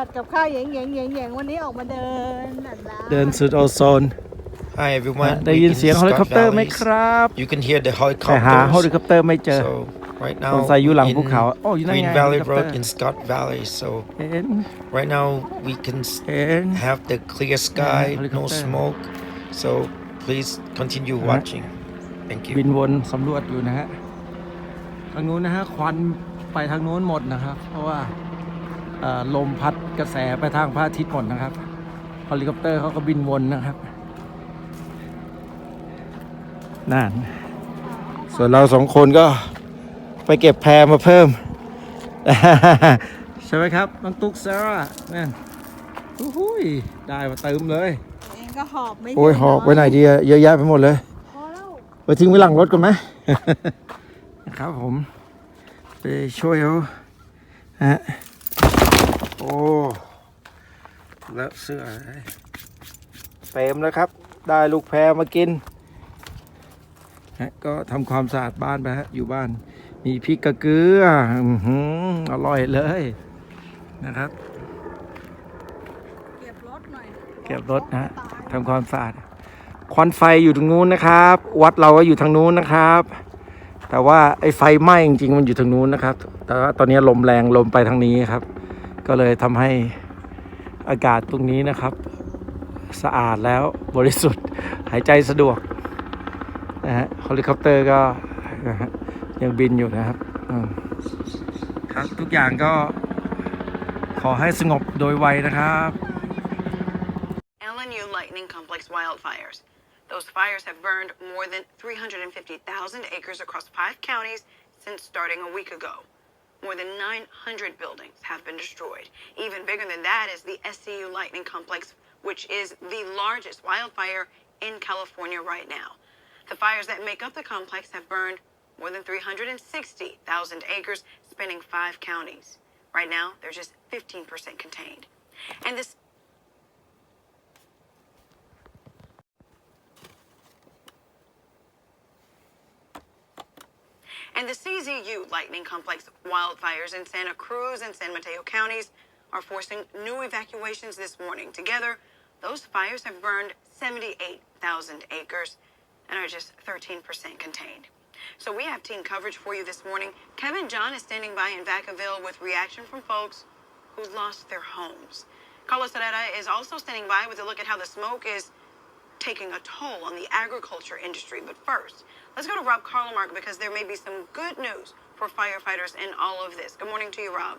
ผัดกับข้าวแยงวันนี้ออกมาเดินเดินสุดโอโซน Hi everyone. ได้ยินเสียงเฮลิคอปเตอร์ไหมครับ You can hear the แต่หา helicopters. เฮลิคอปเตอร์ไม่เจอ So right สง now สัยอยู่หลัง in ภูเขาโอ้อยู่นั่น Green ไง Valley เฮลิคอปเตอ Road ร์ in Scott Valley. So เห็น right now we can เห็น have the clear sky, no helicopter. smoke. So please continue watching. Thank บิ you. นวนสำรวจอยู่นะฮะทางนู้นนะฮะควันไปทางนู้นหมดนะครับเพราะว่าลมพัดกระแสไปทางพระอาทิตย์หมดนะครับเฮลิคอปเตอร์เขาก็บินวนนะครับนั่นส่วนเราสองคนก็ไปเก็บแพรมาเพิ่ม ใช่ไหมครับน้องตุ๊กซาร่านั่นอุ้ยได้มาเติมเลยเองก็หอบไม่ โอ้ยหอบไว้ไหนดีอะเยอะแยะไปหมดเลยไปทิ้งไว้หลังรถก่อนไหม นะครับผมไปช่วยเขาฮะโอ้แล้วเสื้อเต็มแล้วครับได้ลูกแพรมากินก็ทำความสะอาดบ้านไปฮะอยู่บ้านมีพริกกระเกลืออร่อยเลยนะครับเก็บรถหน่อยเก็บรถนะทำความสะอาดควันไฟอยู่ตรงนู้นนะครับวัดเราก็อยู่ทางนู้นนะครับแต่ว่าไอ้ไฟไหม้จริงๆมันอยู่ทางนู้นนะครับแต่ว่าตอนนี้ลมแรงลมไปทางนี้ครับก็เลยทำให้อากาศตรงนี้นะครับสะอาดแล้วบริสุทธิ์หายใจสะดวกนะฮะเฮลิคอปเตอร์ก็ยังบินอยู่นะครับครับทุกอย่างก็ขอให้สงบโดยไวนะครับ LNU Lightning Complex wildfires. Those fires have burned more than 350,000 acres across 5 counties since starting a week ago. More than 900 buildings have been destroyed. Even bigger than that is the SCU Lightning Complex, which is the largest wildfire in California right now. The fires that make up the complex have burned more than 360,000 acres, spanning 5 counties. Right now, they're just 15% contained. And the CZU Lightning Complex wildfires in Santa Cruz and San Mateo counties are forcing new evacuations this morning. Together, those fires have burned 78,000 acres and are just 13% contained. So we have team coverage for you this morning. Kevin John is standing by in Vacaville with reaction from folks who lost their homes. Carlos Herrera is also standing by with a look at how the smoke is taking a toll on the agriculture industry. But first, let's go to Rob Carlomark because there may be some good news for firefighters in all of this. Good morning to you, Rob.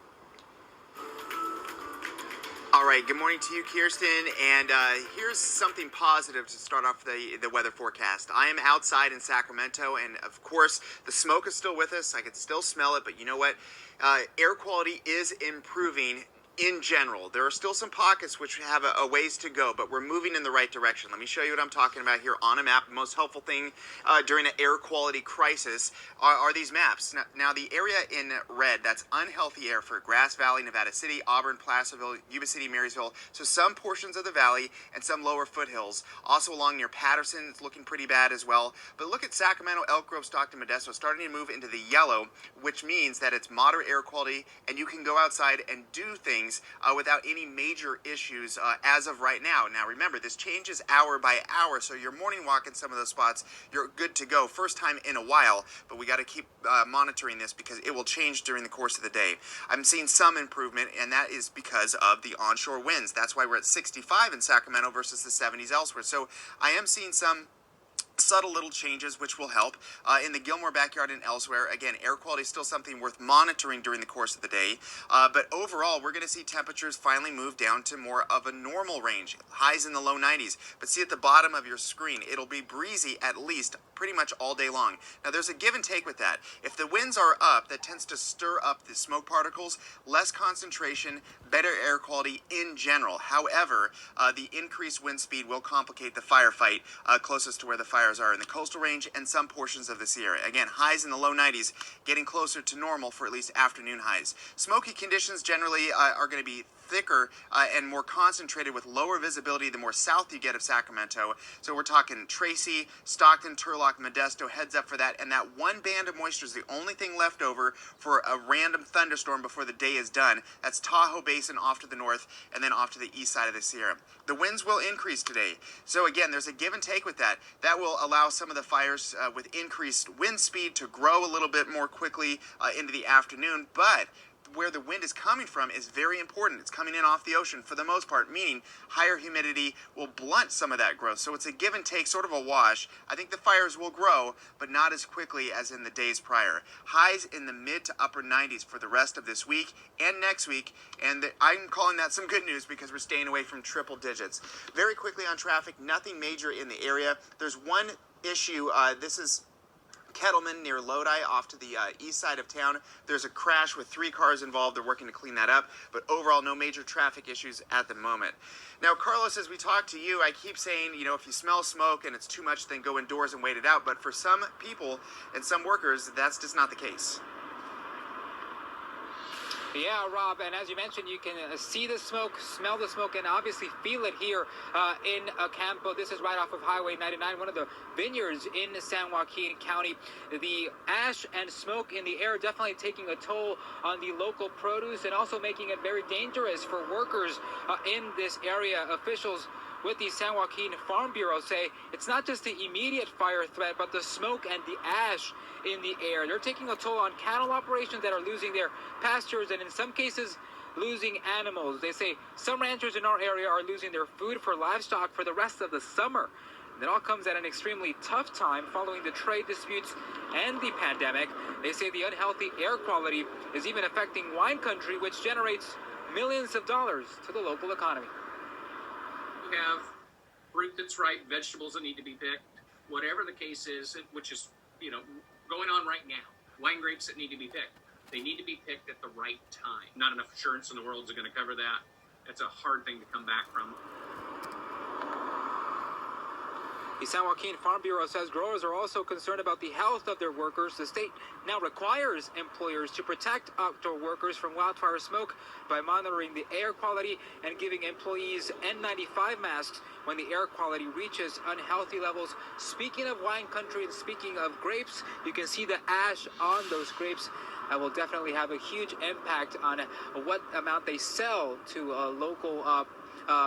All right, good morning to you, Kirsten, and here's something positive to start off the weather forecast. I am outside in Sacramento, and of course, the smoke is still with us. I can still smell it, but you know what? Air quality is improving in general. There are still some pockets which have a ways to go, but we're moving in the right direction. Let me show you what I'm talking about here on a map. The most helpful thing during an air quality crisis are these maps. Now, the area in red, that's unhealthy air for Grass Valley, Nevada City, Auburn, Placerville, Yuba City, Marysville. So some portions of the valley and some lower foothills. Also along near Patterson, it's looking pretty bad as well. But look at Sacramento, Elk Grove, Stockton, Modesto starting to move into the yellow, which means that it's moderate air quality and you can go outside and do things without any major issues as of right now. Now remember, this changes hour by hour, so your morning walk in some of those spots, you're good to go. First time in a while, but we got to keep monitoring this because it will change during the course of the day. I'm seeing some improvement, and that is because of the onshore winds. That's why we're at 65 in Sacramento versus the 70s elsewhere. So I am seeing some subtle little changes which will help in the Gilmore backyard and elsewhere. Again, air quality is still something worth monitoring during the course of the day, but overall we're going to see temperatures finally move down to more of a normal range, highs in the low 90s. But see at the bottom of your screen, it'll be breezy at least pretty much all day long. Now there's a give and take with that. If the winds are up, that tends to stir up the smoke particles, less concentration, better air quality in general. However, the increased wind speed will complicate the firefight closest to where the fire fires are in the coastal range and some portions of the Sierra. Again, highs in the low 90s, getting closer to normal for at least afternoon highs. Smoky conditions generally are going to be thicker and more concentrated with lower visibility the more south you get of Sacramento. So we're talking Tracy, Stockton, Turlock, Modesto, heads up for that. And that one band of moisture is the only thing left over for a random thunderstorm before the day is done. That's Tahoe Basin off to the north and then off to the east side of the Sierra. The winds will increase today. So again, there's a give and take with that. That will allow some of the fires with increased wind speed to grow a little bit more quickly into the afternoon. But where the wind is coming from is very important. It's coming in off the ocean for the most part, meaning higher humidity will blunt some of that growth. So it's a give and take, sort of a wash. I think the fires will grow, but not as quickly as in the days prior. Highs in the mid to upper 90s for the rest of this week and next week, and I'm calling that some good news because we're staying away from triple digits. Very quickly on traffic, nothing major in the area. There's one issue. This is Kettleman near Lodi off to the east side of town. There's a crash with 3 cars involved. They're working to clean that up, but overall no major traffic issues at the moment. Now, Carlos, as we talk to you, I keep saying, you know, if you smell smoke and it's too much, then go indoors and wait it out. But for some people and some workers, that's just not the case. Yeah, Rob, and as you mentioned, you can see the smoke, smell the smoke, and obviously feel it here in Campo. This is right off of Highway 99, one of the vineyards in San Joaquin County. The ash and smoke in the air definitely taking a toll on the local produce and also making it very dangerous for workers in this area. Officials with the San Joaquin Farm Bureau say it's not just the immediate fire threat, but the smoke and the ash in the air. They're taking a toll on cattle operations that are losing their pastures and in some cases losing animals. They say some ranchers in our area are losing their food for livestock for the rest of the summer. And it all comes at an extremely tough time following the trade disputes and the pandemic. They say the unhealthy air quality is even affecting wine country, which generates millions of dollars to the local economy. Have fruit that's ripe, vegetables that need to be picked, whatever the case is, which is, you know, going on right now. Wine grapes that need to be picked. They need to be picked at the right time. Not enough insurance in the world is going to cover that. It's a hard thing to come back from. The San Joaquin Farm Bureau says growers are also concerned about the health of their workers. The state now requires employers to protect outdoor workers from wildfire smoke by monitoring the air quality and giving employees N95 masks when the air quality reaches unhealthy levels. Speaking of wine country and speaking of grapes, you can see the ash on those grapes. That will definitely have a huge impact on what amount they sell to local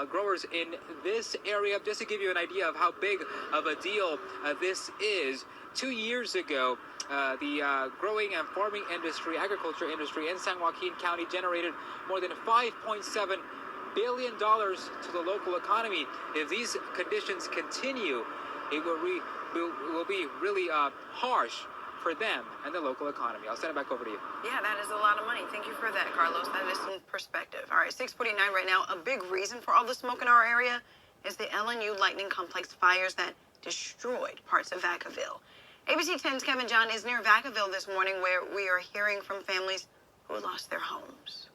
growers in this area. Just to give you an idea of how big of a deal this is, 2 years ago, the growing and farming industry, agriculture industry in San Joaquin County generated more than $5.7 billion to the local economy. If these conditions continue, it will be really harsh for them and the local economy. I'll send it back over to you. Yeah, that is a lot of money. Thank you for that, Carlos. That is some perspective. All right, 6:49 right now. A big reason for all the smoke in our area is the LNU Lightning Complex fires that destroyed parts of Vacaville. ABC 10's Kevin John is near Vacaville this morning, where we are hearing from families who lost their homes.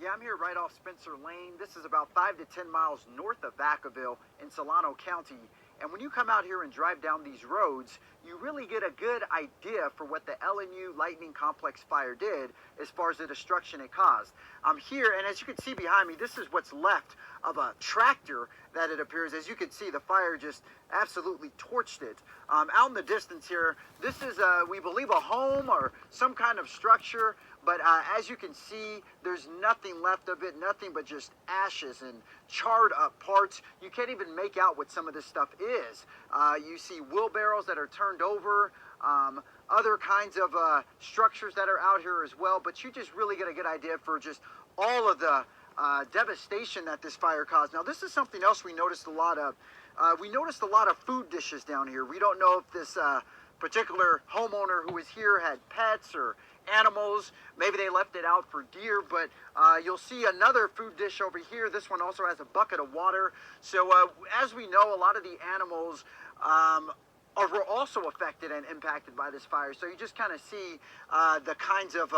Yeah, I'm here right off Spencer Lane. This is about 5 to 10 miles north of Vacaville in Solano County. And when you come out here and drive down these roads, you really get a good idea for what the LNU Lightning Complex fire did as far as the destruction it caused. I'm here, and as you can see behind me, this is what's left of a tractor that it appears. As you can see, the fire just absolutely torched it. Out in the distance here, this is, we believe, a home or some kind of structure. But as you can see, there's nothing left of it, nothing but just ashes and charred up parts. You can't even make out what some of this stuff is. You see wheelbarrows that are turned over, other kinds of structures that are out here as well. But you just really get a good idea for just all of the devastation that this fire caused. Now, this is something else we noticed a lot of. We noticed a lot of food dishes down here. We don't know if this particular homeowner who was here had pets or animals. Maybe they left it out for deer, but you'll see another food dish over here. This one also has a bucket of water. So as we know, a lot of the animals were also affected and impacted by this fire. So you just kind of see the kinds of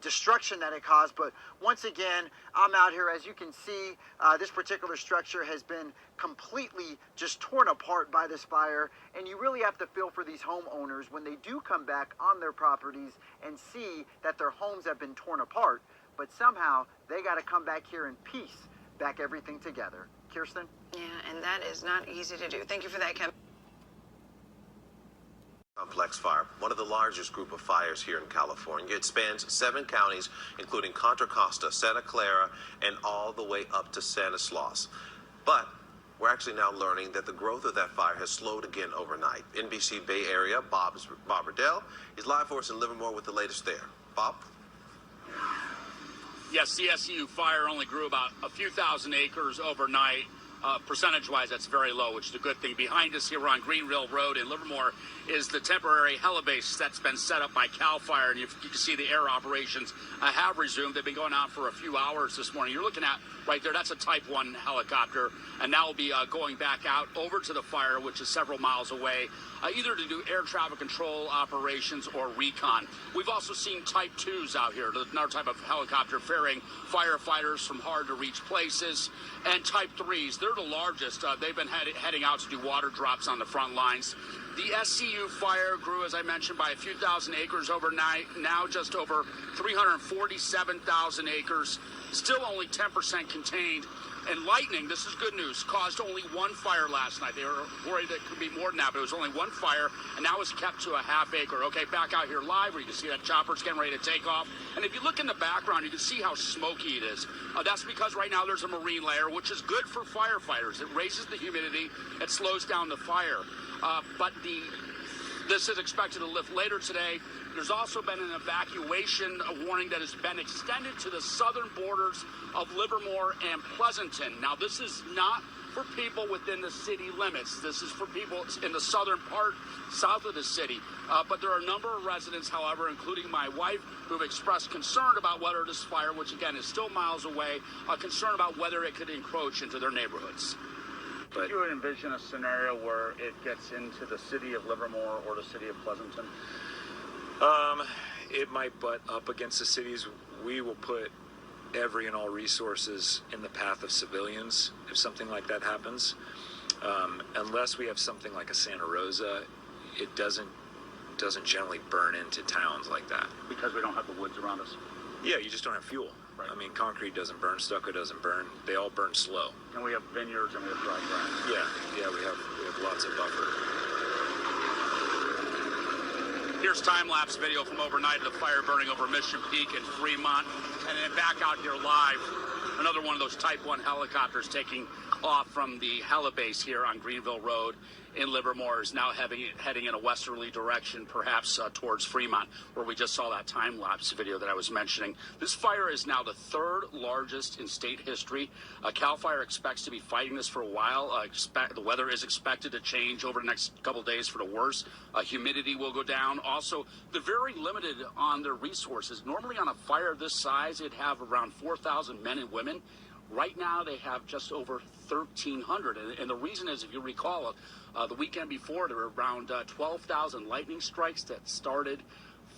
destruction that it caused. But once again, I'm out here. As you can see, this particular structure has been completely just torn apart by this fire. And you really have to feel for these homeowners when they do come back on their properties and see that their homes have been torn apart. But somehow they got to come back here in peace, back everything together. Kirsten? Yeah, and that is not easy to do. Thank you for that, Kevin. Complex fire, one of the largest group of fires here in California. It spans 7 counties, including Contra Costa, Santa Clara, and all the way up to Stanislaus. But we're actually now learning that the growth of that fire has slowed again overnight. NBC Bay Area, Bob Riddell, is live for us in Livermore with the latest there. Bob? Yes, the SCU fire only grew about a few thousand acres overnight. Percentage-wise, that's very low, which is a good thing. Behind us here on Greenville Road in Livermore is the temporary helibase that's been set up by CAL FIRE, and you can see the air operations have resumed. They've been going on for a few hours this morning. You're looking at right there, that's a Type 1 helicopter, and now will be going back out over to the fire, which is several miles away, either to do air traffic control operations or recon. We've also seen Type 2s out here, another type of helicopter ferrying firefighters from hard-to-reach places, and Type 3s. They're the largest. They've been heading out to do water drops on the front lines. The SCU fire grew, as I mentioned, by a few thousand acres overnight, now just over 347,000 acres, still only 10% contained. And lightning, this is good news, caused only one fire last night. They were worried that it could be more than that, but it was only one fire, and now it's kept to a half acre. Okay, back out here live where you can see that chopper's getting ready to take off. And if you look in the background, you can see how smoky it is. That's because right now there's a marine layer, which is good for firefighters. It raises the humidity, it slows down the fire. But this is expected to lift later today. There's also been an evacuation warning that has been extended to the southern borders of Livermore and Pleasanton. Now, this is not for people within the city limits. This is for people in the southern part, south of the city. But there are a number of residents, however, including my wife, who have expressed concern about whether this fire, which again is still miles away, concerned about whether it could encroach into their neighborhoods. But you would envision a scenario where it gets into the city of Livermore or the city of Pleasanton? It might butt up against the cities. We will put every and all resources in the path of civilians if something like that happens. Unless we have something like a Santa Rosa, it doesn't generally burn into towns like that. Because we don't have the woods around us? Yeah, you just don't have fuel. Right. I mean, concrete doesn't burn, stucco doesn't burn. They all burn slow. And we have vineyards and we have dry grass. Yeah, we have lots of buffer. Here's time-lapse video from overnight of the fire burning over Mission Peak and Fremont. And then back out here live, another one of those Type 1 helicopters taking off from the helibase here on Greenville Road in Livermore is now heading in a westerly direction, perhaps towards Fremont, where we just saw that time-lapse video that I was mentioning. This fire is now the 3rd largest in state history. CAL FIRE expects to be fighting this for a while. The weather is expected to change over the next couple days for the worse. Humidity will go down. Also, they're very limited on their resources. Normally on a fire this size, it'd have around 4,000 men and women. Right now, they have just over 1,300. And the reason is, if you recall, the weekend before, there were around 12,000 lightning strikes that started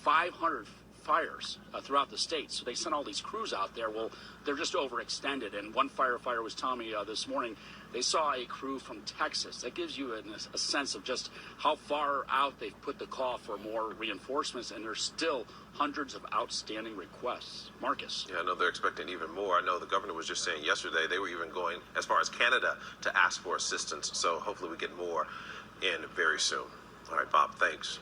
500 fires throughout the state. So they sent all these crews out there. Well, they're just overextended. And one firefighter was telling me this morning, they saw a crew from Texas. That gives you a sense of just how far out they've put the call for more reinforcements, and there's still hundreds of outstanding requests. Marcus. Yeah, I know they're expecting even more. I know the governor was just saying yesterday they were even going as far as Canada to ask for assistance. So hopefully we get more in very soon. All right, Bob, thanks.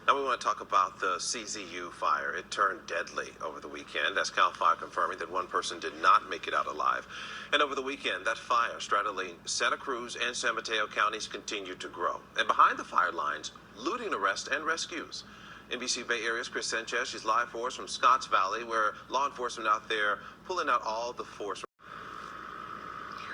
Now we want to talk about the CZU fire. It turned deadly over the weekend, as CAL FIRE confirming that one person did not make it out alive. And over the weekend, that fire straddling Santa Cruz and San Mateo counties continued to grow. And behind the fire lines, looting arrests and rescues. NBC Bay Area's Chris Sanchez, she's live for us from Scotts Valley, where law enforcement out there pulling out all the force.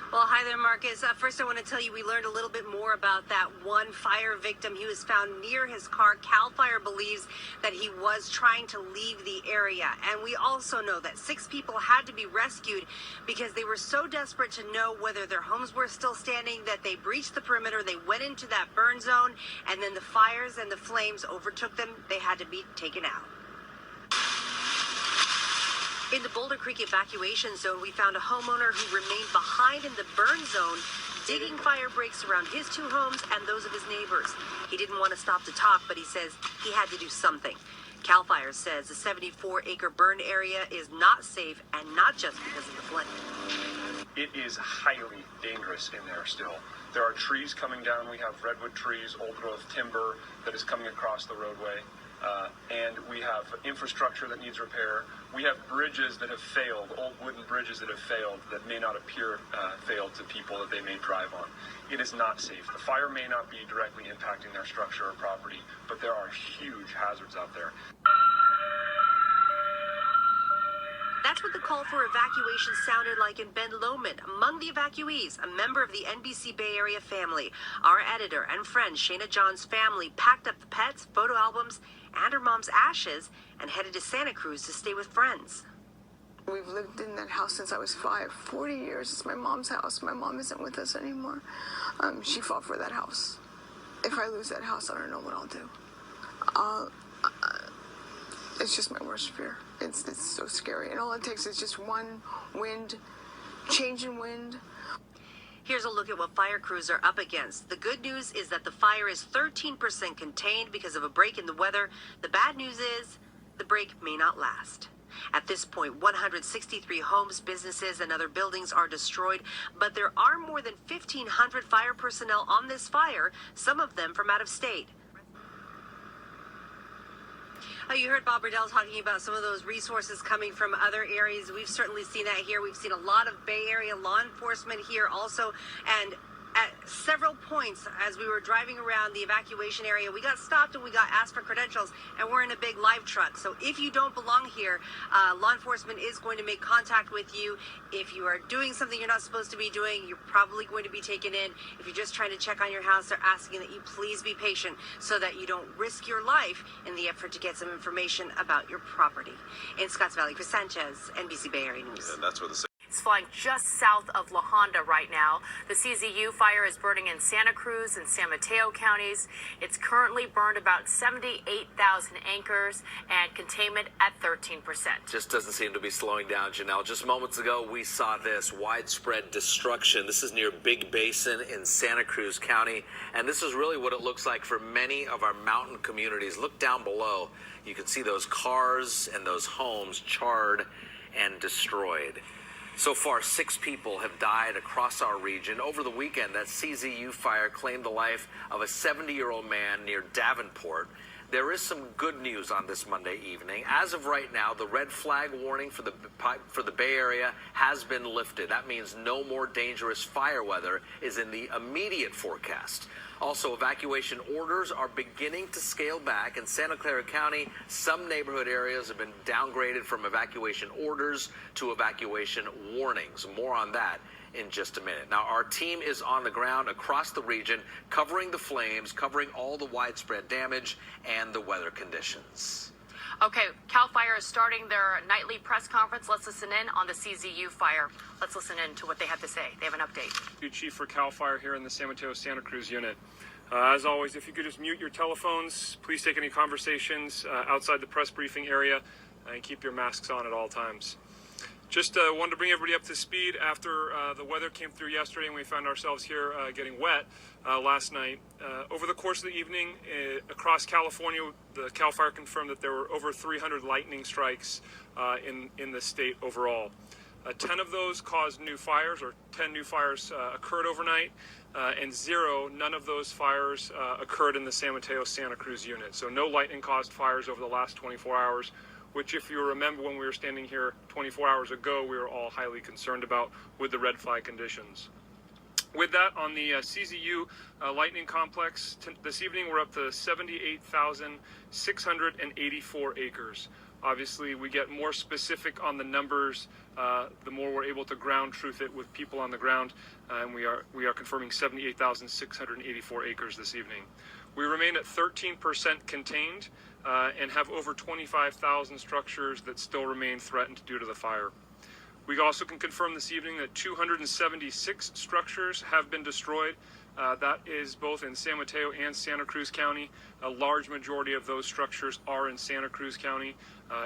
Well, hi there, Marcus. First, I want to tell you we learned a little bit more about that one fire victim. He was found near his car. CAL FIRE believes that he was trying to leave the area. And we also know that 6 people had to be rescued because they were so desperate to know whether their homes were still standing that they breached the perimeter. They went into that burn zone, and then the fires and the flames overtook them. They had to be taken out. In the Boulder Creek evacuation zone, we found a homeowner who remained behind in the burn zone, digging fire breaks around his 2 homes and those of his neighbors. He didn't want to stop to talk, but he says he had to do something. CAL FIRE says the 74-acre burn area is not safe, and not just because of the flame. It is highly dangerous in there still. There are trees coming down. We have redwood trees, old growth timber that is coming across the roadway. And we have infrastructure that needs repair. We have bridges that have failed, old wooden bridges that have failed, that may not appear failed to people that they may drive on. It is not safe. The fire may not be directly impacting their structure or property, but there are huge hazards out there. That's what the call for evacuation sounded like in Lomond. Among the evacuees, a member of the NBC Bay Area family. Our editor and friend Shayna John's family packed up the pets, photo albums, and her mom's ashes and headed to Santa Cruz to stay with friends. We've lived in that house since I was 5. 40 years. It's my mom's house. My mom isn't with us anymore. She fought for that house. If I lose that house, I don't know what I'll do. It's just my worst fear. It's so scary. And all it takes is just one wind, change in wind. Here's a look at what fire crews are up against. The good news is that the fire is 13% contained because of a break in the weather. The bad news is the break may not last. At this point, 163 homes, businesses, and other buildings are destroyed, but there are more than 1,500 fire personnel on this fire, some of them from out of state. You heard Bob Riddell talking about some of those resources coming from other areas. We've certainly seen that here. We've seen a lot of Bay Area law enforcement here also. And at several points as we were driving around the evacuation area, we got stopped and we got asked for credentials, and we're in a big live truck. So if you don't belong here, law enforcement is going to make contact with you. If you are doing something you're not supposed to be doing, you're probably going to be taken in. If you're just trying to check on your house, they're asking that you please be patient so that you don't risk your life in the effort to get some information about your property. In Scotts Valley, Chris Sanchez, NBC Bay Area News. And that's where the It's flying just south of La Honda right now. The CZU fire is burning in Santa Cruz and San Mateo counties. It's currently burned about 78,000 acres and containment at 13%. Just doesn't seem to be slowing down, Janelle. Just moments ago, we saw this widespread destruction. This is near Big Basin in Santa Cruz County, and this is really what it looks like for many of our mountain communities. Look down below. You can see those cars and those homes charred and destroyed. So far, 6 people have died across our region. Over the weekend, that CZU fire claimed the life of a 70-year-old man near Davenport. There is some good news on this Monday evening. As of right now, the red flag warning for the Bay Area has been lifted. That means no more dangerous fire weather is in the immediate forecast. Also, evacuation orders are beginning to scale back. In Santa Clara County, some neighborhood areas have been downgraded from evacuation orders to evacuation warnings. More on that in just a minute. Now, our team is on the ground across the region, covering the flames, covering all the widespread damage and the weather conditions. Okay, CAL FIRE is starting their nightly press conference. Let's listen in on the CZU fire. Let's listen in to what they have to say. They have an update. Chief for CAL FIRE here in the San Mateo Santa Cruz unit. As always, if you could just mute your telephones, please take any conversations outside the press briefing area and keep your masks on at all times. Just wanted to bring everybody up to speed after the weather came through yesterday and we found ourselves here getting wet last night. Over the course of the evening, across California, the CAL FIRE confirmed that there were over 300 lightning strikes in the state overall. 10 of those caused new fires, or 10 new fires occurred overnight, and none of those fires occurred in the San Mateo Santa Cruz unit. So no lightning caused fires over the last 24 hours. Which, if you remember when we were standing here 24 hours ago, we were all highly concerned about with the red flag conditions. With that, on the CZU lightning complex, this evening we're up to 78,684 acres. Obviously, we get more specific on the numbers, the more we're able to ground truth it with people on the ground, and we are confirming 78,684 acres this evening. We remain at 13% contained and have over 25,000 structures that still remain threatened due to the fire. We also can confirm this evening that 276 structures have been destroyed. That is both in San Mateo and Santa Cruz County. A large majority of those structures are in Santa Cruz County,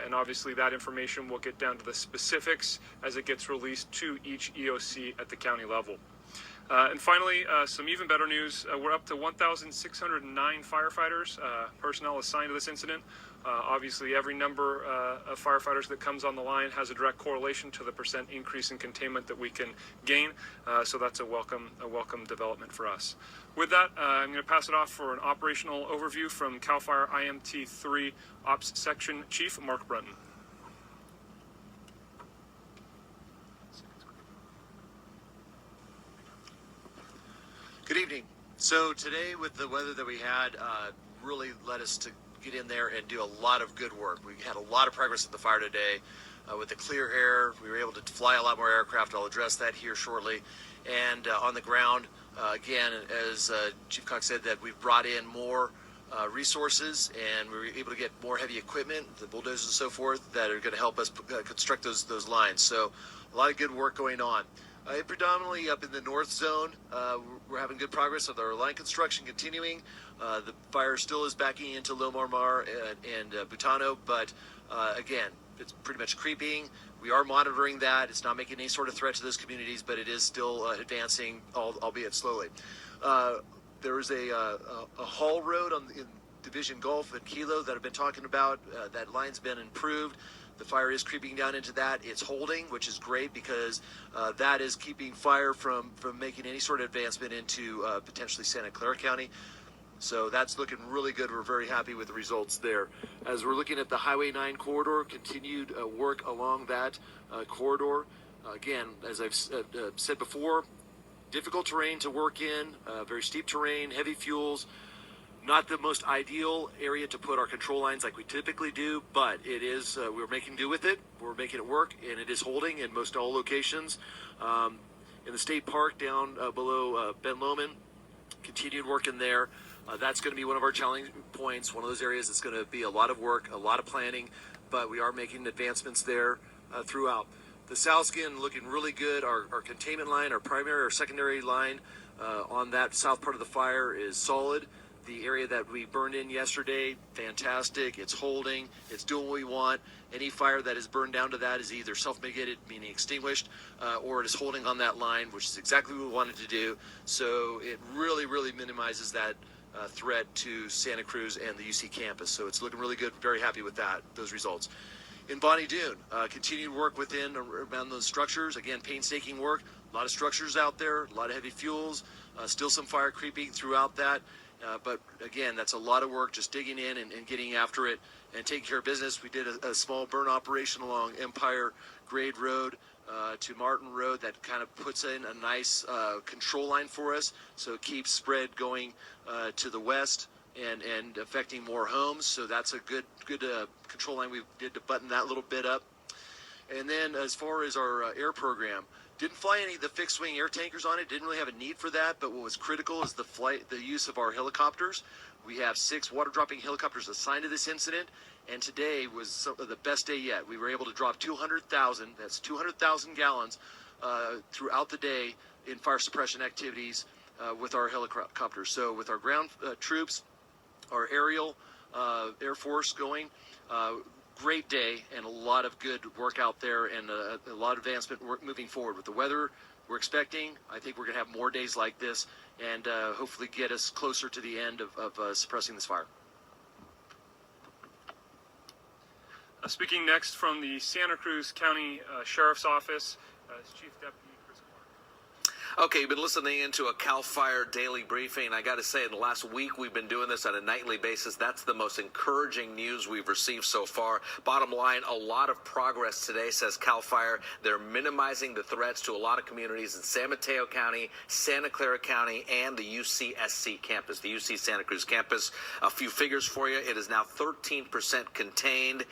and obviously that information will get down to the specifics as it gets released to each EOC at the county level. And finally, some even better news. We're up to 1,609 firefighters, personnel assigned to this incident. Obviously, every number of firefighters that comes on the line has a direct correlation to the percent increase in containment that we can gain. So that's a welcome development for us. With that, I'm going to pass it off for an operational overview from CAL FIRE IMT 3 Ops Section Chief Mark Brunton. Good evening. So today, with the weather that we had, really led us to get in there and do a lot of good work. We had a lot of progress at the fire today. With the clear air, we were able to fly a lot more aircraft. I'll address that here shortly. And on the ground, again, as Chief Cox said, that we've brought in more resources, and we were able to get more heavy equipment, the bulldozers and so forth, that are going to help us construct those lines. So a lot of good work going on. Predominantly up in the north zone, we're having good progress with our line construction continuing. The fire still is backing into Lomond and Butano, but again, it's pretty much creeping. We are monitoring that. It's not making any sort of threat to those communities, but it is still advancing, albeit slowly. There was a haul road in Division Gulf and Kilo that I've been talking about. That line's been improved. The fire is creeping down into that. It's holding, which is great because that is keeping fire from making any sort of advancement into potentially Santa Clara County. So that's looking really good. We're very happy with the results there. As we're looking at the Highway 9 corridor, continued work along that corridor. Again, as I've said before, difficult terrain to work in, very steep terrain, heavy fuels. Not the most ideal area to put our control lines like we typically do, but it is, we're making do with it. We're making it work, and it is holding in most all locations. In the state park down below Ben Lomond, continued work in there. That's going to be one of our challenge points, one of those areas that's going to be a lot of work, a lot of planning, but we are making advancements there throughout. The south skin looking really good. Our containment line, our primary or secondary line on that south part of the fire is solid. The area that we burned in yesterday, fantastic. It's holding. It's doing what we want. Any fire that is burned down to that is either self-mitigated, meaning extinguished, or it is holding on that line, which is exactly what we wanted to do. So it really, really minimizes that threat to Santa Cruz and the UC campus. So it's looking really good. Very happy with those results. In Bonny Doon, continued work around those structures. Again, painstaking work. A lot of structures out there, a lot of heavy fuels, still some fire creeping throughout that. But again, that's a lot of work, just digging in and getting after it and taking care of business. We did a small burn operation along Empire Grade Road to Martin Road that kind of puts in a nice control line for us. So it keeps spread going to the west and affecting more homes. So that's a good control line we did to button that little bit up. And then as far as our air program, didn't fly any of the fixed wing air tankers on it. Didn't really have a need for that. But what was critical is the use of our helicopters. We have 6 water dropping helicopters assigned to this incident. And today was the best day yet. We were able to drop 200,000. That's 200,000 gallons throughout the day in fire suppression activities with our helicopters. So with our ground troops, our aerial Air Force going. Great day and a lot of good work out there and a lot of advancement work moving forward with the weather we're expecting. I think we're going to have more days like this and hopefully get us closer to the end of suppressing this fire. Speaking next from the Santa Cruz County Sheriff's Office, Chief Deputy Chris. Okay, you've been listening into a CAL FIRE daily briefing. I got to say, in the last week, we've been doing this on a nightly basis. That's the most encouraging news we've received so far. Bottom line, a lot of progress today, says CAL FIRE. They're minimizing the threats to a lot of communities in San Mateo County, Santa Clara County, and the UCSC campus, the UC Santa Cruz campus. A few figures for you. It is now 13% contained.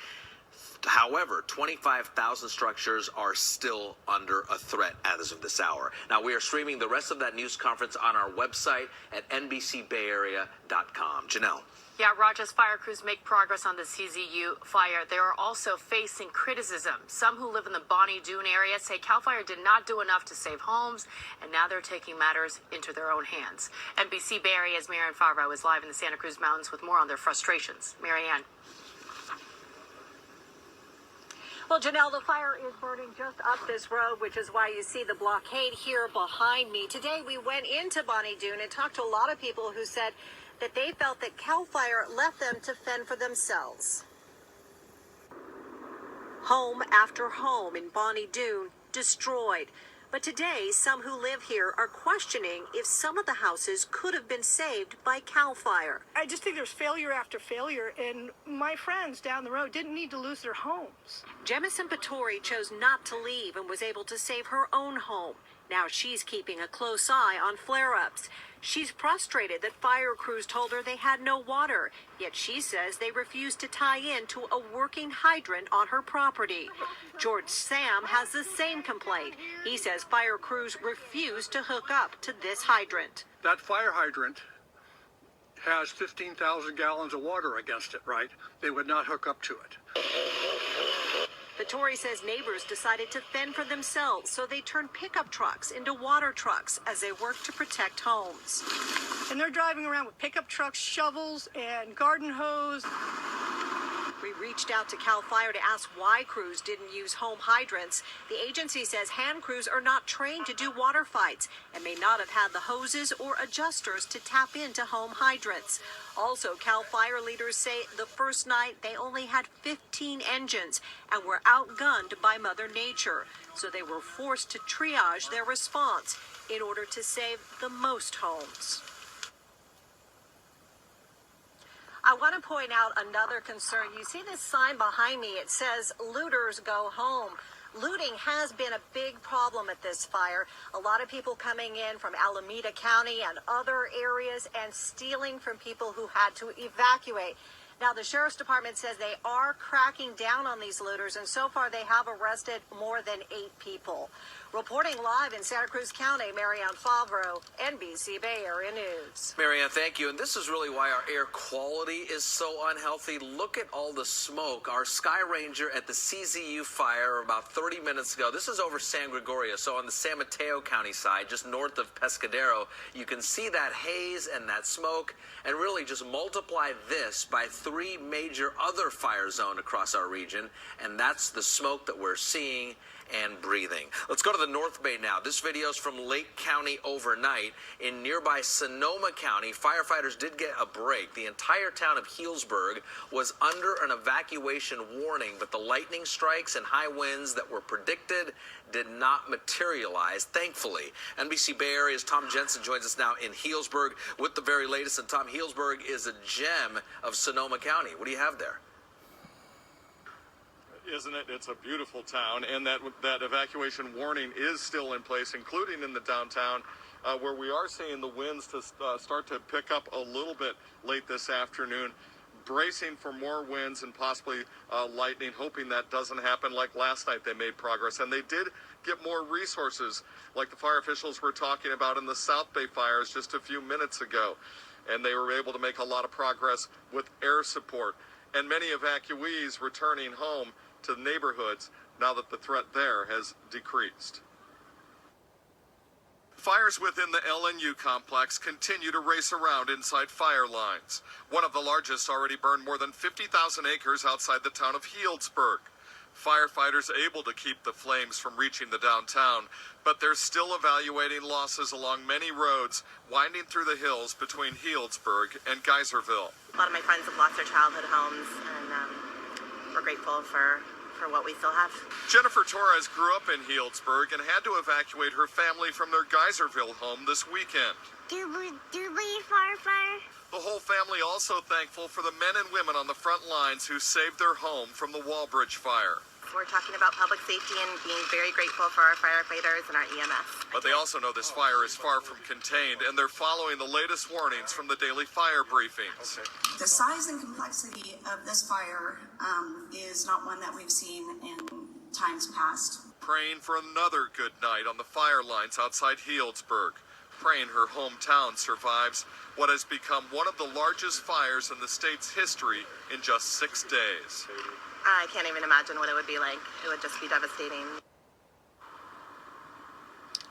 However, 25,000 structures are still under a threat as of this hour. Now, we are streaming the rest of that news conference on our website at NBCBayArea.com. Janelle. Yeah, Rogers fire crews make progress on the CZU fire. They are also facing criticism. Some who live in the Bonny Doon area say CAL FIRE did not do enough to save homes, and now they're taking matters into their own hands. NBC Bay Area's Marianne Favreau is live in the Santa Cruz Mountains with more on their frustrations. Marianne. Well, Janelle, the fire is burning just up this road, which is why you see the blockade here behind me. Today, we went into Bonny Doon and talked to a lot of people who said that they felt that CAL FIRE left them to fend for themselves. Home after home in Bonny Doon destroyed. But today, some who live here are questioning if some of the houses could have been saved by CAL FIRE. I just think there's failure after failure, and my friends down the road didn't need to lose their homes. Jemison Patori chose not to leave and was able to save her own home. Now she's keeping a close eye on flare-ups. She's frustrated that fire crews told her they had no water, yet she says they refused to tie in to a working hydrant on her property. George Sam has the same complaint. He says fire crews refused to hook up to this hydrant. That fire hydrant has 15,000 gallons of water against it, right? They would not hook up to it. Patori says neighbors decided to fend for themselves, so they turned pickup trucks into water trucks as they worked to protect homes. And they're driving around with pickup trucks, shovels, and garden hose. We reached out to CAL FIRE to ask why crews didn't use home hydrants. The agency says hand crews are not trained to do water fights and may not have had the hoses or adjusters to tap into home hydrants. Also, CAL FIRE leaders say the first night they only had 15 engines and were outgunned by Mother Nature. So they were forced to triage their response in order to save the most homes. I want to point out another concern. You see this sign behind me. It says, "Looters go home." Looting has been a big problem at this fire. A lot of people coming in from Alameda County and other areas and stealing from people who had to evacuate. Now, the Sheriff's Department says they are cracking down on these looters, and so far they have arrested more than 8 people. Reporting live in Santa Cruz County, Marianne Favreau, NBC Bay Area News. Marianne, thank you. And this is really why our air quality is so unhealthy. Look at all the smoke. Our Sky Ranger at the CZU fire about 30 minutes ago. This is over San Gregorio, so on the San Mateo County side, just north of Pescadero. You can see that haze and that smoke, and really just multiply this by 3 major other fire zones across our region, and that's the smoke that we're seeing and breathing. Let's go to the North Bay now. This video is from Lake County overnight. In nearby Sonoma County, firefighters did get a break. The entire town of Healdsburg was under an evacuation warning, but the lightning strikes and high winds that were predicted did not materialize, thankfully. NBC Bay Area's Tom Jensen joins us now in Healdsburg with the very latest. And Tom, Healdsburg is a gem of Sonoma County. What do you have there? Isn't it? It's a beautiful town, and that evacuation warning is still in place, including in the downtown, where we are seeing the winds to start to pick up a little bit late this afternoon, bracing for more winds and possibly lightning, hoping that doesn't happen. Like last night, they made progress, and they did get more resources, like the fire officials were talking about in the South Bay fires just a few minutes ago, and they were able to make a lot of progress with air support, and many evacuees returning home to neighborhoods now that the threat there has decreased. Fires within the LNU complex continue to race around inside fire lines. One of the largest already burned more than 50,000 acres outside the town of Healdsburg. Firefighters able to keep the flames from reaching the downtown, but they're still evaluating losses along many roads winding through the hills between Healdsburg and Geyserville. A lot of my friends have lost their childhood homes, and we're grateful for what we still have. Jennifer Torres grew up in Healdsburg and had to evacuate her family from their Geyserville home this weekend. Do you believe fire? The whole family also thankful for the men and women on the front lines who saved their home from the Wallbridge fire. We're talking about public safety and being very grateful for our firefighters and our EMS. But they also know this fire is far from contained, and they're following the latest warnings from the daily fire briefings. The size and complexity of this fire is not one that we've seen in times past. Praying for another good night on the fire lines outside Healdsburg. Praying her hometown survives what has become one of the largest fires in the state's history in just 6 days. I can't even imagine what it would be like. It would just be devastating.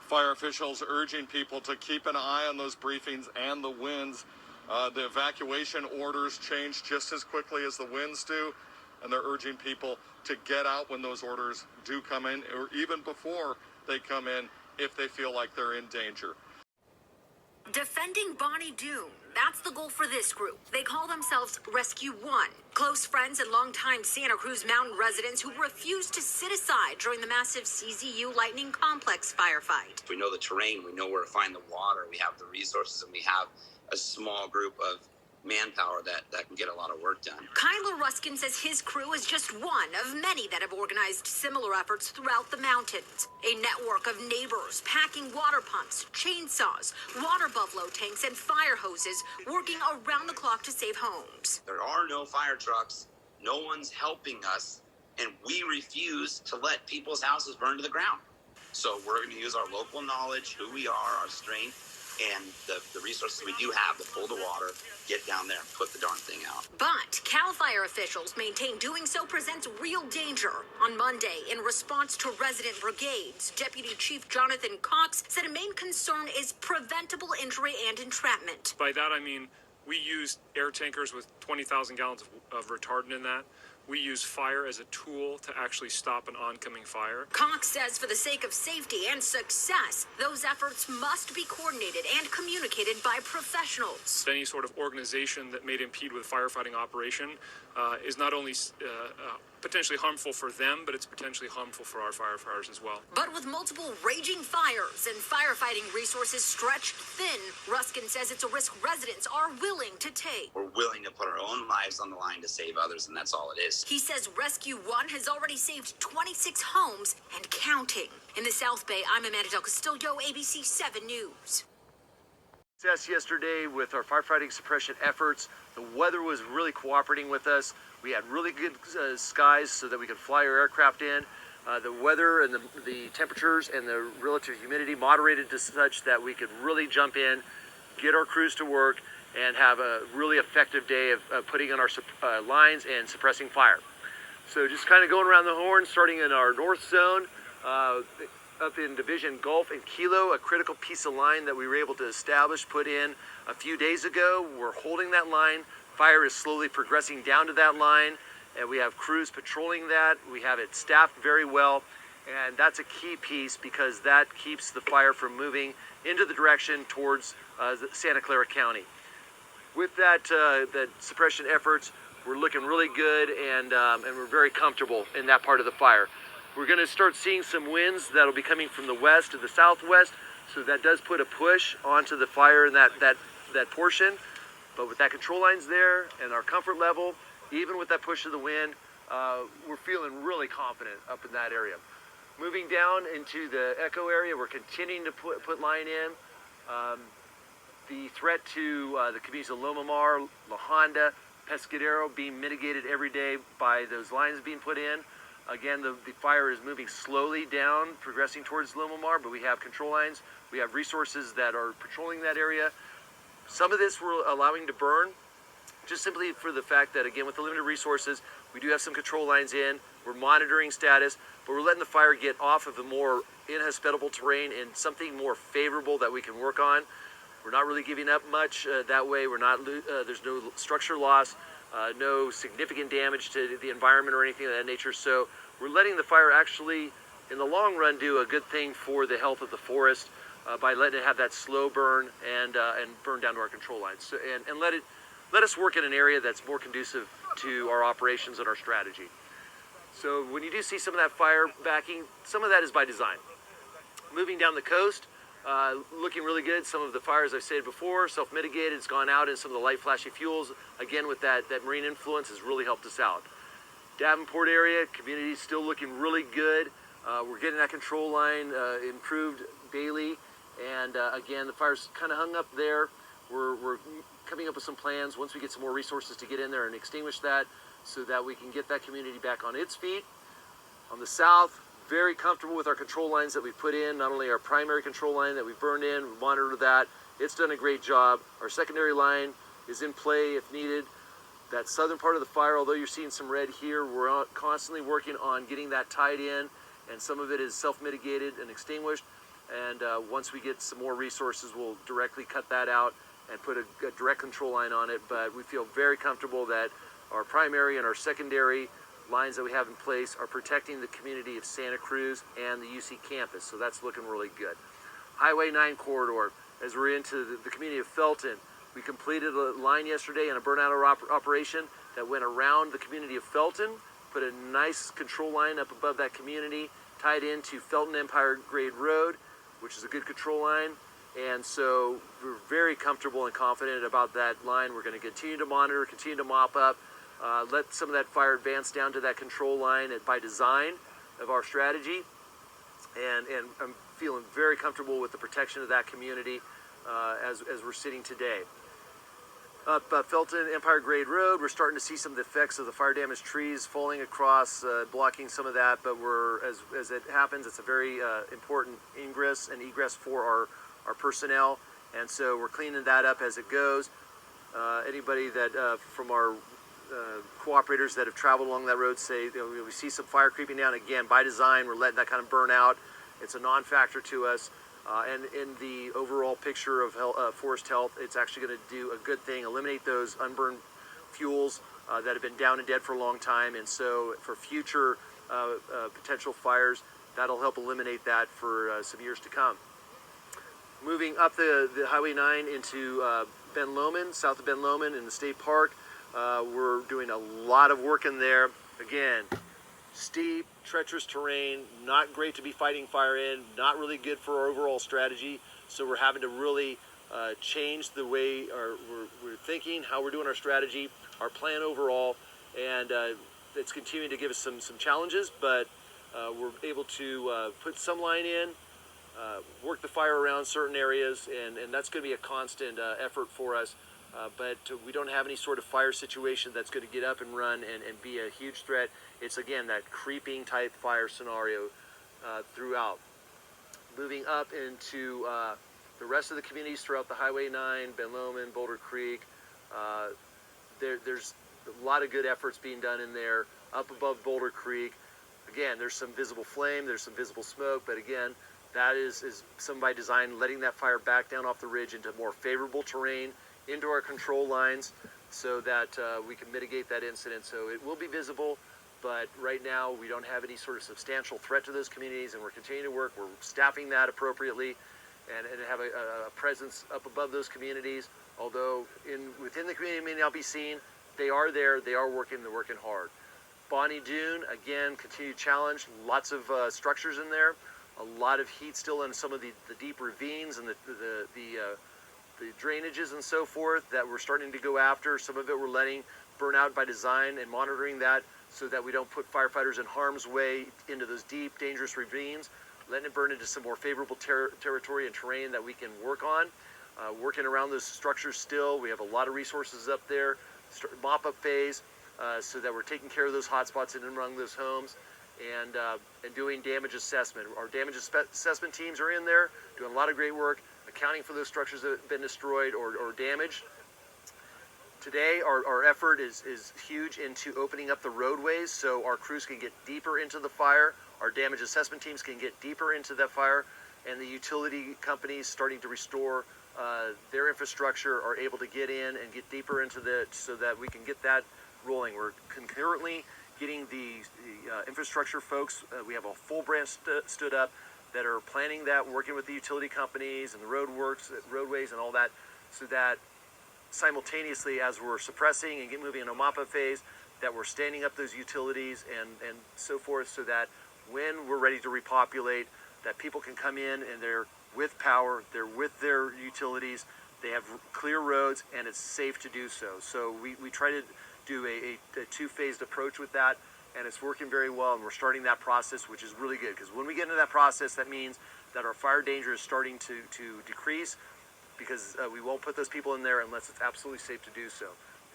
Fire officials urging people to keep an eye on those briefings and the winds. The evacuation orders change just as quickly as the winds do, and they're urging people to get out when those orders do come in, or even before they come in if they feel like they're in danger. Defending Bonny Doon. That's the goal for this group. They call themselves Rescue One. Close friends and longtime Santa Cruz Mountain residents who refused to sit aside during the massive CZU Lightning Complex firefight. We know the terrain, we know where to find the water, we have the resources, and we have a small group of manpower that can get a lot of work done. Kyler Ruskin says his crew is just one of many that have organized similar efforts throughout the mountains. A network of neighbors packing water pumps, chainsaws, water buffalo tanks, and fire hoses working around the clock to save homes. There are no fire trucks, no one's helping us, and we refuse to let people's houses burn to the ground. So we're going to use our local knowledge, who we are, our strength, and the resources we do have to pull the water, get down there and put the darn thing out. But CAL FIRE officials maintain doing so presents real danger. On Monday, in response to resident brigades, Deputy Chief Jonathan Cox said a main concern is preventable injury and entrapment. By that I mean we used air tankers with 20,000 gallons of retardant in that. We use fire as a tool to actually stop an oncoming fire. Cox says for the sake of safety and success, those efforts must be coordinated and communicated by professionals. Any sort of organization that may impede with a firefighting operation is not only potentially harmful for them, but it's potentially harmful for our firefighters as well. But with multiple raging fires and firefighting resources stretched thin, Ruskin says it's a risk residents are willing to take. We're willing to put our own lives on the line to save others, and that's all it is. He says Rescue One has already saved 26 homes and counting. In the South Bay, I'm Amanda Del Castillo, ABC 7 News. Success yesterday with our firefighting suppression efforts. The weather was really cooperating with us. We had really good skies so that we could fly our aircraft in. The weather and the temperatures and the relative humidity moderated to such that we could really jump in, get our crews to work, and have a really effective day of putting on our lines and suppressing fire. So just kind of going around the horn, starting in our north zone, up in Division Gulf and Kilo, a critical piece of line that we were able to establish, put in a few days ago. We're holding that line. Fire is slowly progressing down to that line, and we have crews patrolling that. We have it staffed very well, and that's a key piece because that keeps the fire from moving into the direction towards Santa Clara County. With that suppression efforts, we're looking really good, and we're very comfortable in that part of the fire. We're going to start seeing some winds that'll be coming from the west to the southwest, so that does put a push onto the fire in that portion. But with that control lines there and our comfort level, even with that push of the wind, we're feeling really confident up in that area. Moving down into the Echo area, we're continuing to put line in. The threat to the communities of Lomond, La Honda, Pescadero being mitigated every day by those lines being put in. Again, the fire is moving slowly down, progressing towards Lomond, but we have control lines. We have resources that are patrolling that area. Some of this we're allowing to burn, just simply for the fact that, again, with the limited resources, we do have some control lines in. We're monitoring status, but we're letting the fire get off of the more inhospitable terrain and something more favorable that we can work on. We're not really giving up much that way. We're not. There's no structure loss, no significant damage to the environment or anything of that nature. So we're letting the fire actually, in the long run, do a good thing for the health of the forest by letting it have that slow burn and burn down to our control lines. So, and let us work in an area that's more conducive to our operations and our strategy. So when you do see some of that fire backing, some of that is by design. Moving down the coast, looking really good. Some of the fires I've said before, self-mitigated, it's gone out in some of the light flashy fuels. Again, with that marine influence has really helped us out. Davenport area, community still looking really good. We're getting that control line improved daily. And again, the fire's kind of hung up there. We're coming up with some plans once we get some more resources to get in there and extinguish that so that we can get that community back on its feet. On the south, very comfortable with our control lines that we put in, not only our primary control line that we burned in, we monitor that. It's done a great job. Our secondary line is in play if needed. That southern part of the fire, although you're seeing some red here, we're constantly working on getting that tied in, and some of it is self-mitigated and extinguished. And once we get some more resources, we'll directly cut that out and put a direct control line on it. But we feel very comfortable that our primary and our secondary lines that we have in place are protecting the community of Santa Cruz and the UC campus. So that's looking really good. Highway 9 corridor, as we're into the community of Felton, we completed a line yesterday in a burnout operation that went around the community of Felton, put a nice control line up above that community, tied into Felton Empire Grade Road, which is a good control line. And so we're very comfortable and confident about that line. We're going to continue to monitor, continue to mop up, let some of that fire advance down to that control line by design of our strategy. And I'm feeling very comfortable with the protection of that community as we're sitting today. Up Felton Empire Grade Road, we're starting to see some of the effects of the fire damaged trees falling across, blocking some of that, but as it happens, it's a very important ingress and egress for our personnel, and so we're cleaning that up as it goes. Anybody that from our cooperators that have traveled along that road say, we see some fire creeping down. Again, by design, we're letting that kind of burn out. It's a non-factor to us. And in the overall picture of forest health, it's actually going to do a good thing, eliminate those unburned fuels that have been down and dead for a long time. And so for future potential fires, that'll help eliminate that for some years to come. Moving up the Highway 9 into Ben Lomond, south of Ben Lomond in the state park, we're doing a lot of work in there. Again, steep, treacherous terrain, not great to be fighting fire in, not really good for our overall strategy. So we're having to really change the way we're thinking, how we're doing our strategy, our plan overall, and it's continuing to give us some challenges, but we're able to put some line in, work the fire around certain areas, and that's going to be a constant effort for us. But we don't have any sort of fire situation that's going to get up and run and be a huge threat. It's, again, that creeping type fire scenario throughout. Moving up into the rest of the communities throughout the Highway 9, Ben Lomond, Boulder Creek, there's a lot of good efforts being done in there. Up above Boulder Creek, again, there's some visible flame, there's some visible smoke, but again, that is some by design, letting that fire back down off the ridge into more favorable terrain, into our control lines, so that we can mitigate that incident. So it will be visible, but right now we don't have any sort of substantial threat to those communities, and we're continuing to work. We're staffing that appropriately and have a presence up above those communities. Although within the community may not be seen, they are there, they are working, they're working hard. Bonny Doon, again, continued challenge, lots of structures in there, a lot of heat still in some of the deep ravines and the drainages and so forth that we're starting to go after. Some of it we're letting burn out by design and monitoring that so that we don't put firefighters in harm's way into those deep, dangerous ravines, letting it burn into some more favorable territory and terrain that we can work on. Working around those structures still. We have a lot of resources up there. Mop-up phase so that we're taking care of those hot spots in and among those homes and doing damage assessment. Our damage assessment teams are in there doing a lot of great work, accounting for those structures that have been destroyed or damaged. Today, our effort is huge into opening up the roadways so our crews can get deeper into the fire, our damage assessment teams can get deeper into that fire, and the utility companies starting to restore their infrastructure are able to get in and get deeper into so that we can get that rolling. We're concurrently getting the infrastructure folks. We have a full branch stood up that are planning that, working with the utility companies and the roadways and all that, so that simultaneously as we're suppressing and moving into a mop-up phase, that we're standing up those utilities and so forth, so that when we're ready to repopulate, that people can come in and they're with power, they're with their utilities, they have clear roads, and it's safe to do so. So we try to do a two-phased approach with that, and it's working very well, and we're starting that process, which is really good, because when we get into that process, that means that our fire danger is starting to decrease, because we won't put those people in there unless it's absolutely safe to do so.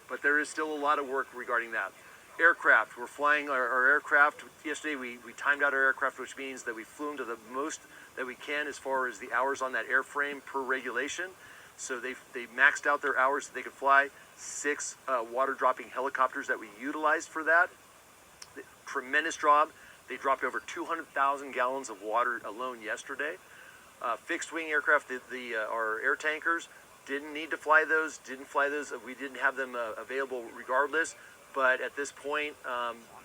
But there is still a lot of work regarding that. Aircraft, we're flying our aircraft. Yesterday we timed out our aircraft, which means that we flew them to the most that we can as far as the hours on that airframe per regulation. So they maxed out their hours so they could fly 6 water dropping helicopters that we utilized for that. Tremendous job. They dropped over 200,000 gallons of water alone yesterday. Fixed wing aircraft, our air tankers, didn't need to fly those, we didn't have them available regardless, but at this point,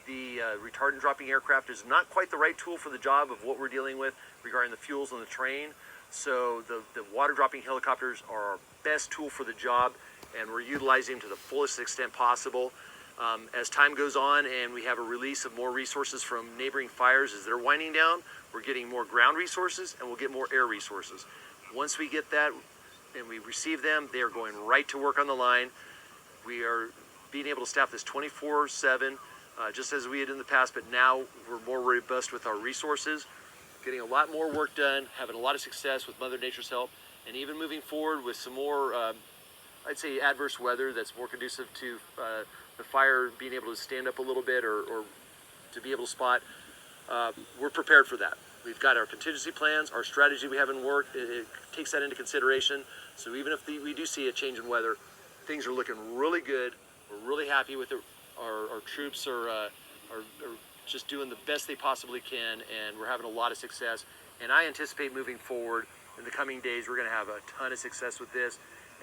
the retardant dropping aircraft is not quite the right tool for the job of what we're dealing with regarding the fuels on the train. So the water dropping helicopters are our best tool for the job, and we're utilizing them to the fullest extent possible. As time goes on and we have a release of more resources from neighboring fires as they're winding down, we're getting more ground resources and we'll get more air resources. Once we get that and we receive them, they are going right to work on the line. We are being able to staff this 24/7, just as we had in the past, but now we're more robust with our resources, getting a lot more work done, having a lot of success with Mother Nature's help, and even moving forward with some more, I'd say, adverse weather that's more conducive to the fire being able to stand up a little bit or to be able to spot. We're prepared for that. We've got our contingency plans, our strategy we have in work, it takes that into consideration. So even if we do see a change in weather, things are looking really good. We're really happy with it. Our troops are just doing the best they possibly can, and we're having a lot of success. And I anticipate moving forward in the coming days, we're gonna have a ton of success with this.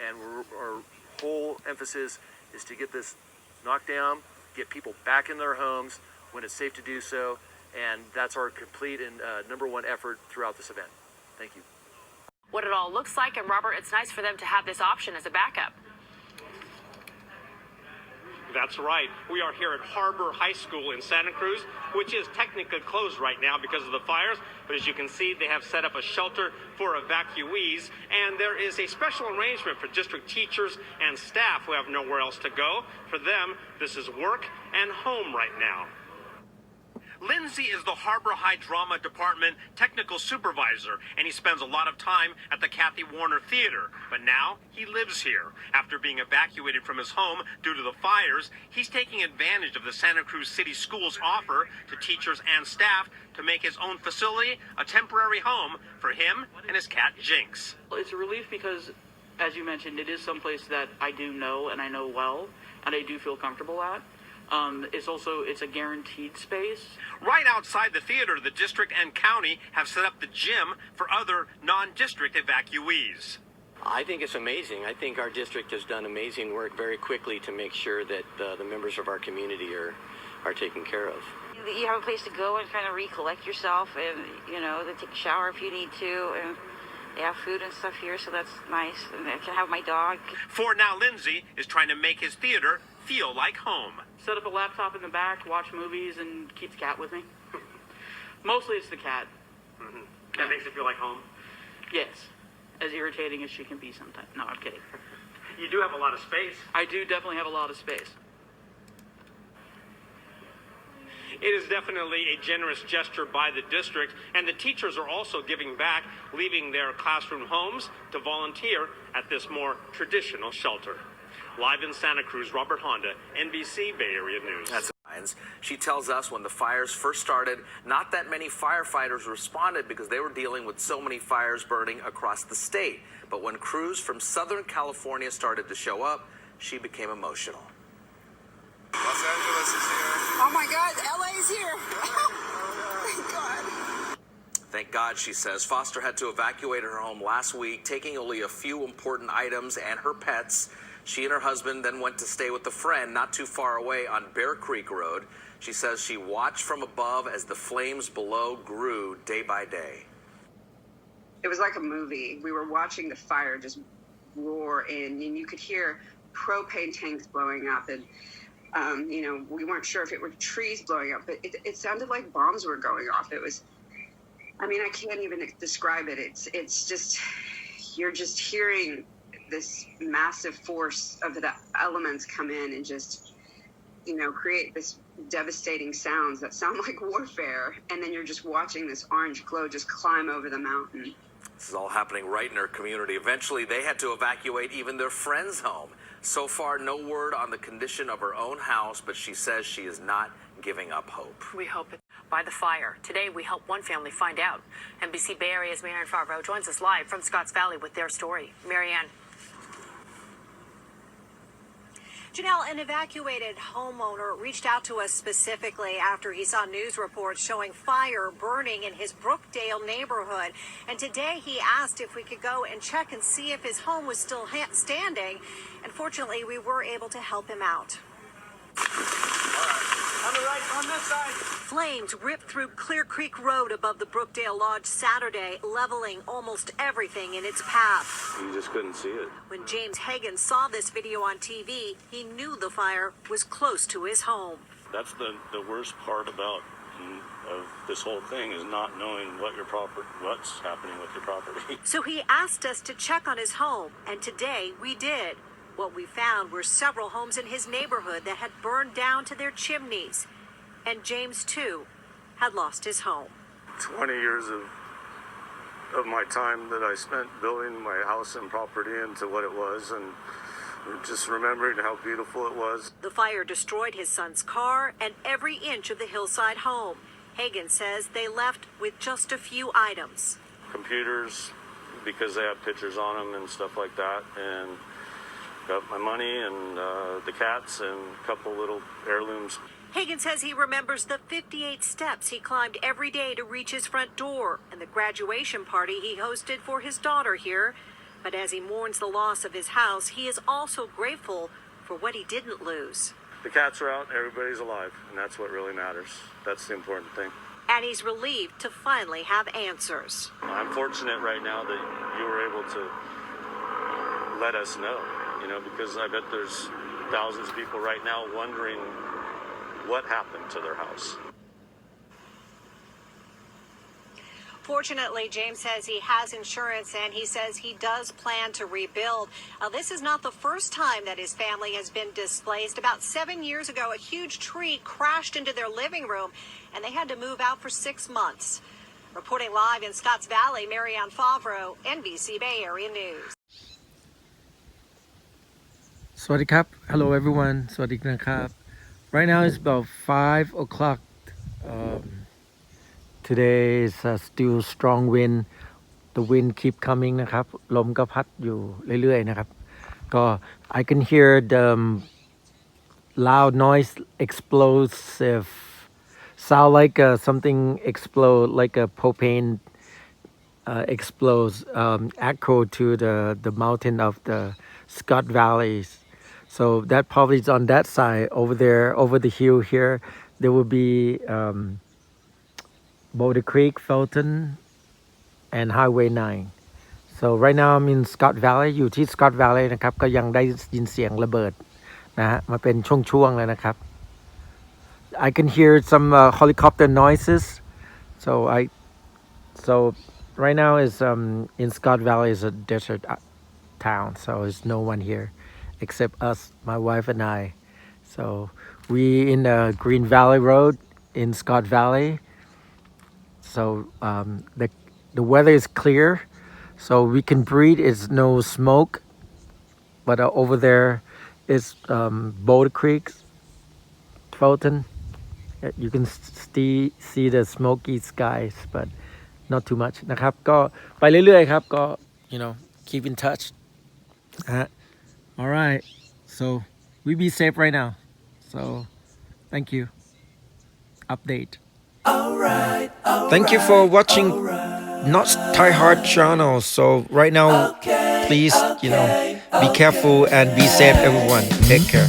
And our whole emphasis is to get this knocked down, get people back in their homes when it's safe to do so, and that's our complete and #1 effort throughout this event. Thank you. What it all looks like, and Robert, it's nice for them to have this option as a backup. That's right. We are here at Harbor High School in Santa Cruz, which is technically closed right now because of the fires. But as you can see, they have set up a shelter for evacuees, and there is a special arrangement for district teachers and staff who have nowhere else to go. For them, this is work and home right now. Lindsay is the Harbor High Drama Department technical supervisor, and he spends a lot of time at the Kathy Warner Theater. But now he lives here. After being evacuated from his home due to the fires, he's taking advantage of the Santa Cruz City Schools offer to teachers and staff to make his own facility a temporary home for him and his cat Jinx. It's a relief because, as you mentioned, it is someplace that I do know and I know well, and I do feel comfortable at. It's a guaranteed space. Right outside the theater, the district and county have set up the gym for other non-district evacuees. I think it's amazing. I think our district has done amazing work very quickly to make sure that the members of our community are taken care of. You have a place to go and kind of recollect yourself, and then take a shower if you need to, and they have food and stuff here, so that's nice. And I can have my dog. For now, Lindsay is trying to make his theater feel like home. Set up a laptop in the back, watch movies, and keep the cat with me. Mostly it's the cat. Mm-hmm. That makes it feel like home? Yes. As irritating as she can be sometimes. No, I'm kidding. You do have a lot of space. I do definitely have a lot of space. It is definitely a generous gesture by the district, and the teachers are also giving back, leaving their classroom homes to volunteer at this more traditional shelter. Live in Santa Cruz, Robert Honda, NBC Bay Area News. She tells us when the fires first started, not that many firefighters responded because they were dealing with so many fires burning across the state. But when crews from Southern California started to show up, she became emotional. Los Angeles is here. Oh my God, LA is here. Thank God. Thank God, she says. Foster had to evacuate her home last week, taking only a few important items and her pets. She and her husband then went to stay with a friend not too far away on Bear Creek Road. She says she watched from above as the flames below grew day by day. It was like a movie. We were watching the fire just roar in, and you could hear propane tanks blowing up, and we weren't sure if it were trees blowing up, but it sounded like bombs were going off. It was, I can't even describe it. It's just, you're just hearing this massive force of the elements come in and just create this devastating sounds that sound like warfare, and then you're just watching this orange glow just climb over the mountain. This is all happening right in her community. Eventually, they had to evacuate even their friend's home. So far, no word on the condition of her own house, but she says she is not giving up hope. We hope it. By the fire. Today, we helped one family find out. NBC Bay Area's Marianne Favreau joins us live from Scotts Valley with their story. Marianne. Janelle, an evacuated homeowner reached out to us specifically after he saw news reports showing fire burning in his Brookdale neighborhood. And today he asked if we could go and check and see if his home was still standing. And fortunately, we were able to help him out. On the right, on this side. Flames ripped through Clear Creek Road above the Brookdale Lodge Saturday, leveling almost everything in its path. You just couldn't see it. When James Hagan saw this video on TV, he knew the fire was close to his home. That's the worst part about of this whole thing is not knowing what's happening with your property. So he asked us to check on his home, and today we did. What we found were several homes in his neighborhood that had burned down to their chimneys. And James, too, had lost his home. 20 years of my time that I spent building my house and property into what it was, and just remembering how beautiful it was. The fire destroyed his son's car and every inch of the hillside home. Hagan says they left with just a few items. Computers, because they have pictures on them and stuff like that, and got my money and the cats and a couple little heirlooms. Hagan says he remembers the 58 steps he climbed every day to reach his front door and the graduation party he hosted for his daughter here. But as he mourns the loss of his house, he is also grateful for what he didn't lose. The cats are out, everybody's alive, and that's what really matters. That's the important thing. And he's relieved to finally have answers. I'm fortunate right now that you were able to let us know, because I bet there's thousands of people right now wondering what happened to their house. Fortunately, James says he has insurance and he says he does plan to rebuild. This is not the first time that his family has been displaced. About 7 years ago, a huge tree crashed into their living room and they had to move out for 6 months. Reporting live in Scotts Valley, Marianne Favreau, NBC Bay Area News. สวัสดีครับ Hello everyone สวัสดีนะครับ Right now it's about 5 o'clock. Today is still strong wind. The wind keep coming นะครับ ลมก็พัดอยู่เรื่อยๆนะครับ ก็ I can hear the loud noise, explosive sound like something explode, like a propane explodes, echo to the mountain of the Scotts Valley. So that probably is on that side. Over there, over the hill here, there will be Boulder Creek, Felton, and Highway 9. So right now I'm in Scotts Valley. อยู่ที่ Scotts Valley นะครับ ก็ยังได้ยินเสียงระเบิดนะฮะมาเป็นช่วงๆเลยนะครับ I can hear some helicopter noises. So right now is in Scotts Valley is a desert town. So there's no one here except us, my wife and I. So we in the Green Valley Road in Scotts Valley. So the weather is clear, so we can breathe. It's no smoke, but over there is Boulder Creek, Felton. You can see the smoky skies, but not too much นะครับ ก็ไปเรื่อยๆครับ ก็ keep in touch. All right, so we be safe right now. So thank you. Update. Alright. Thank you for watching Not Thai Hard channel. So right now, please, be careful and be safe, everyone. Take care.